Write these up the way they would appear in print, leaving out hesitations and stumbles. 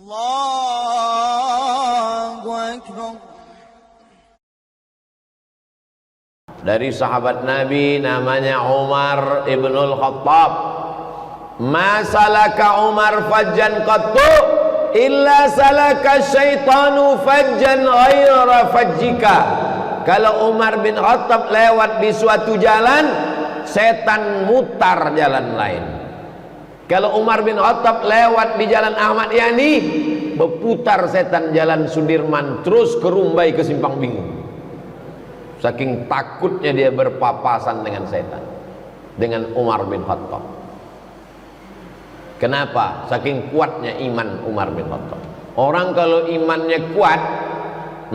Allahu Akbar. Dari sahabat Nabi namanya Umar ibnul Khattab. Ma salaka Umar fajjan qattu illa salaka syaitanu fajjan ghaira fajjika. Kalau Umar bin Khattab lewat di suatu jalan, setan mutar jalan lain. Kalau Umar bin Khattab lewat di jalan Ahmad Yani, berputar setan jalan Sudirman terus ke Rumbai ke Simpang Bingung. Saking takutnya dia berpapasan dengan setan, dengan Umar bin Khattab. Kenapa? Saking kuatnya iman Umar bin Khattab. Orang kalau imannya kuat,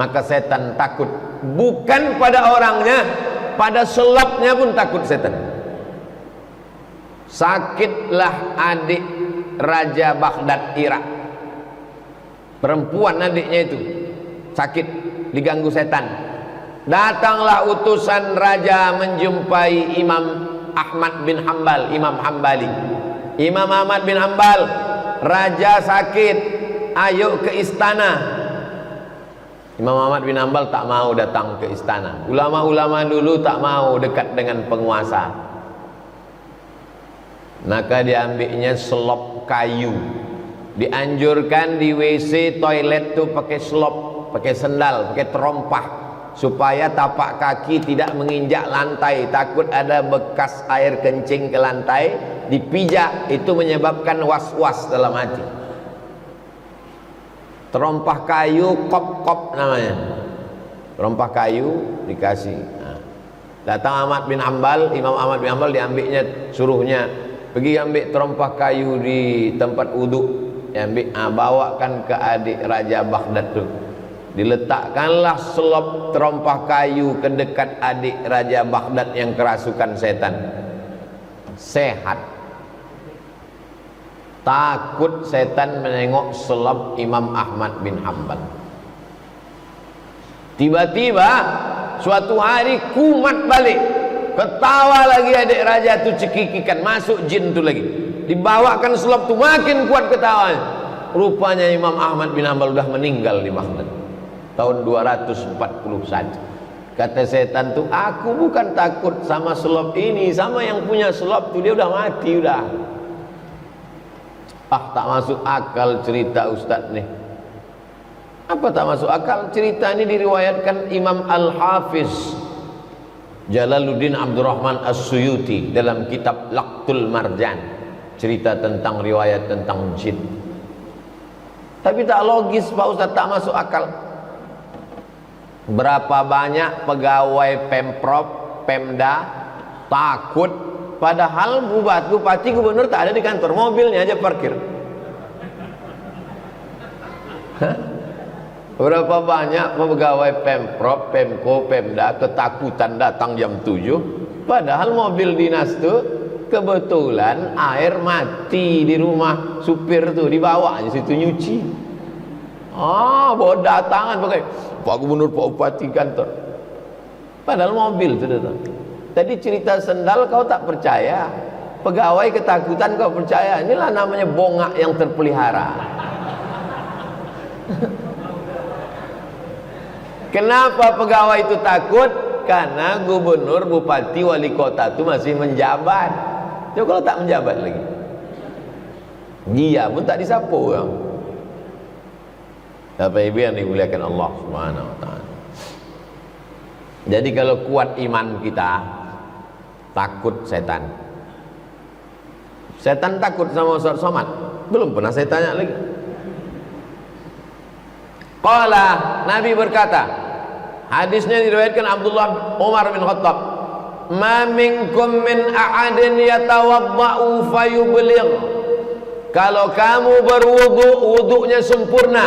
maka setan takut. Bukan pada orangnya, pada selapnya pun takut setan. Sakitlah adik Raja Baghdad Irak. Perempuan adiknya itu sakit, diganggu setan. Datanglah utusan raja menjumpai Imam Ahmad bin Hanbal, Imam Hambali. Imam Ahmad bin Hanbal, raja sakit, ayo ke istana. Imam Ahmad bin Hanbal tak mau datang ke istana. Ulama-ulama dulu tak mau dekat dengan penguasa. Maka diambilnya selop kayu. Dianjurkan di WC toilet tuh pakai selop, pakai sendal, pakai terompah, supaya tapak kaki tidak menginjak lantai. Takut ada bekas air kencing ke lantai, dipijak, itu menyebabkan was-was dalam hati. Terompah kayu, kop-kop namanya. Terompah kayu dikasih. Nah, datang Ahmad bin Hanbal, Imam Ahmad bin Hanbal, diambilnya, suruhnya pergi ambil terompah kayu di tempat wudhu, diambil, bawakan ke adik Raja Baghdad tu. Diletakkanlah selop terompah kayu ke dekat adik Raja Baghdad yang kerasukan setan. Sehat. Takut setan menengok selop Imam Ahmad bin Hanbal. Tiba-tiba suatu hari kumat balik, ketawa lagi adik raja tu, cekikikan, masuk jin tu lagi. Dibawakan selop tu, makin kuat ketawanya. Rupanya Imam Ahmad bin Hanbal sudah meninggal di Baghdad tahun 241. Kata setan tu, aku bukan takut sama selop ini, sama yang punya selop tu, dia udah mati udah. Tak masuk akal cerita Ustaz nih. Apa tak masuk akal? Cerita ini diriwayatkan Imam Al-Hafiz Jalaluddin Abdurrahman As-Suyuti dalam kitab Laqtul Marjan, cerita tentang riwayat tentang jin. Tapi tak logis Pak Ustaz, tak masuk akal. Berapa banyak pegawai Pemprov, Pemda takut, padahal bupati, gubernur tak ada di kantor, mobilnya aja parkir. Berapa banyak pegawai Pemprov, Pemko, Pemda ketakutan datang jam 7, padahal mobil dinas tu kebetulan air mati di rumah supir tu, dibawanya situ nyuci. Bawa datangan pakai Pak Gubernur, Pak Bupati kantor, padahal mobil tu datang. Tadi cerita sendal kau tak percaya, pegawai ketakutan kau percaya. Inilah namanya bongak yang terpelihara. Kenapa pegawai itu takut? Karena gubernur, bupati, wali kota itu masih menjabat. Coba kalau tak menjabat lagi, dia pun tak disapu. Bapak Ibu yang dimuliakan Allah Subhanahu wa taala. Jadi kalau kuat iman kita, takut setan. Setan takut sama Ustaz Somad? Belum pernah saya tanya lagi. Qala, Nabi berkata, hadisnya diriwayatkan Abdullah Umar bin Khattab, ma minkum min ahadin yatawadda'u fayubligh. Kalau kamu berwudu, wudunya sempurna,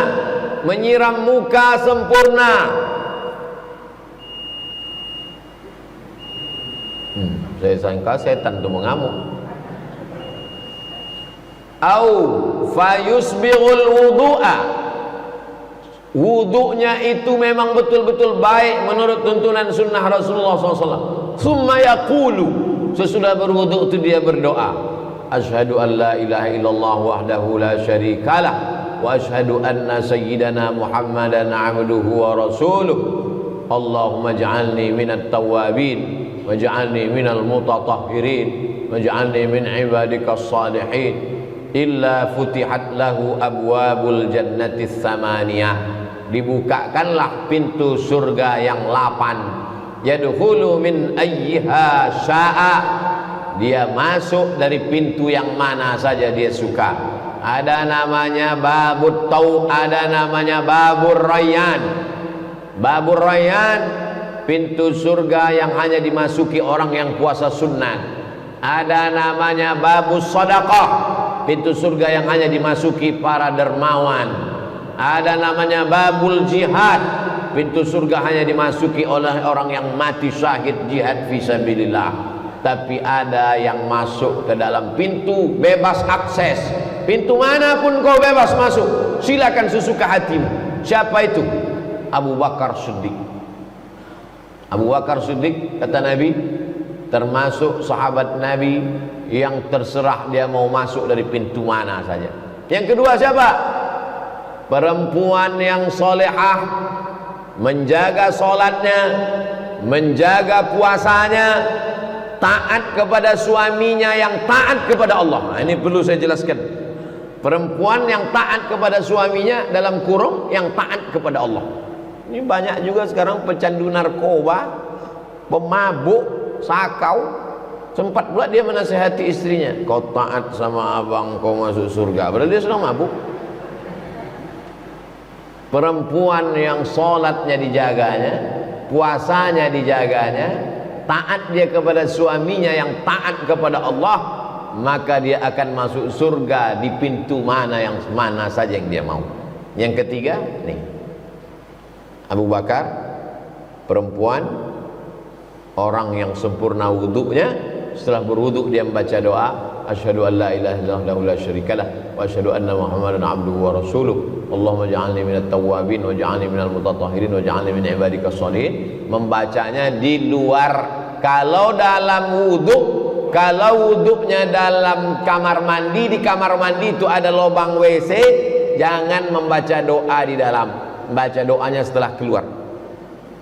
menyiram muka sempurna, saya sangka setan itu mengamuk. Au fayusbighul wudu'a, wudunya itu memang betul-betul baik menurut tuntunan sunnah Rasulullah SAW. Summa yaqulu, sesudah berwudu itu dia berdoa, asyhadu an la ilaha illallah wahdahu la syarikalah wa asyhadu anna sayyidana Muhammadan abduhu wa rasuluh. Allahumma ij'alni minat tawwabin waj'alni minal mutatahhirin waj'alni min ibadikas salihin. Illa futihat lahu abwabul jannati tsamaniyah, dibukakanlah pintu surga yang 8. Yadkhulu min ayyiha syaa, dia masuk dari pintu yang mana saja dia suka. Ada namanya babut tau, ada namanya babur rayyan. Babur rayyan, pintu surga yang hanya dimasuki orang yang puasa sunnah. Ada namanya babus sedekah, pintu surga yang hanya dimasuki para dermawan. Ada namanya babul jihad, pintu surga hanya dimasuki oleh orang yang mati syahid jihad fisabilillah. Tapi ada yang masuk ke dalam pintu bebas akses. Pintu manapun kau bebas masuk, silakan sesuka hatimu. Siapa itu? Abu Bakar Siddiq. Abu Bakar Siddiq, kata Nabi, termasuk sahabat Nabi yang terserah dia mau masuk dari pintu mana saja. Yang kedua siapa? Perempuan yang solehah, menjaga solatnya, menjaga puasanya, taat kepada suaminya yang taat kepada Allah. Nah, ini perlu saya jelaskan. Perempuan yang taat kepada suaminya dalam kurung yang taat kepada Allah. Ini banyak juga sekarang pecandu narkoba, pemabuk, sakau. Sempat pula dia menasihati istrinya, kau taat sama abang kau masuk surga, padahal dia sedang mabuk. Perempuan yang sholatnya dijaganya, puasanya dijaganya, taat dia kepada suaminya yang taat kepada Allah, maka dia akan masuk surga di pintu mana saja yang dia mau. Yang ketiga nih, Abu Bakar, perempuan, orang yang sempurna wuduknya. Setelah berwuduk dia membaca doa, asyhadu an la ilaha illallah la syarikalah wa asyhadu anna Muhammadan abduhu wa rasuluh. Allahumma ij'alni minat tawwabin waj'alni minal mutatahhirin waj'alni min ibadikas shalihin. Membacanya di luar. Kalau dalam wuduk, kalau wuduknya dalam kamar mandi, di kamar mandi itu ada lubang WC, jangan membaca doa di dalam, baca doanya setelah keluar.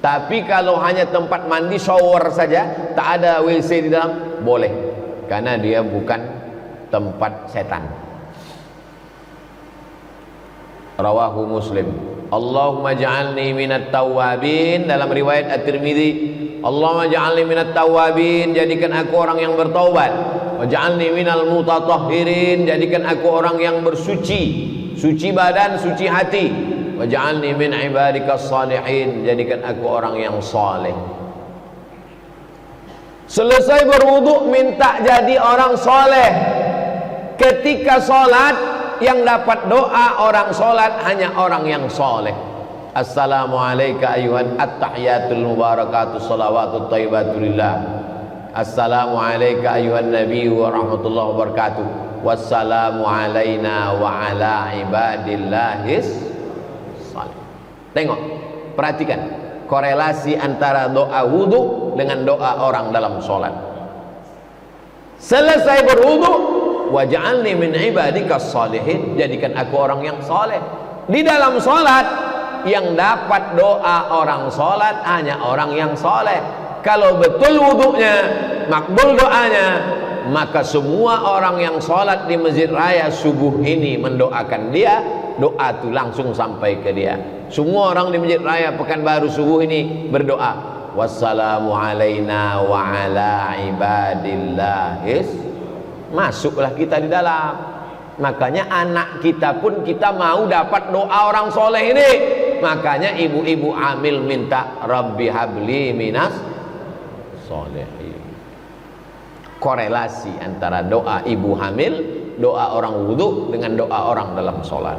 Tapi kalau hanya tempat mandi shower saja, tak ada WC di dalam, boleh, karena dia bukan tempat setan. Rawahu Muslim. Allahumma ja'alni minat tawwabin. Dalam riwayat At-Tirmidzi, Allahumma ja'alni minat tawwabin, jadikan aku orang yang bertaubat. Waj'alni minal mutatahhirin, jadikan aku orang yang bersuci, suci badan, suci hati. Waj'alni min ibadikas salihin, jadikan aku orang yang saleh. Selesai berwudu minta jadi orang saleh. Ketika salat, yang dapat doa orang salat hanya orang yang saleh. Assalamualaikum ayuhan at-tahiyatul mubarakatuh salawatut thayyibatulillah. Assalamualaikum ayuhan nabi wa rahmatullahi wabarakatuh. Wassalamu alaina wa ala ibadillahis. Tengok, perhatikan korelasi antara doa wudu dengan doa orang dalam sholat. Selesai berwudu, waj'alni min ibadikas shalihin, jadikan aku orang yang soleh. Di dalam sholat, yang dapat doa orang sholat hanya orang yang soleh. Kalau betul wudunya, makbul doanya, maka semua orang yang sholat di masjid raya subuh ini mendoakan dia, doa itu langsung sampai ke dia. Semua orang di masjid raya Pekanbaru subuh ini berdoa, wassalamu alaina wa ala ibadillahis. Masuklah kita di dalam. Makanya anak kita pun kita mau dapat doa orang soleh ini. Makanya ibu-ibu hamil minta Rabbi habli minas solehin. Korelasi antara doa ibu hamil, doa orang wudu dengan doa orang dalam sholat.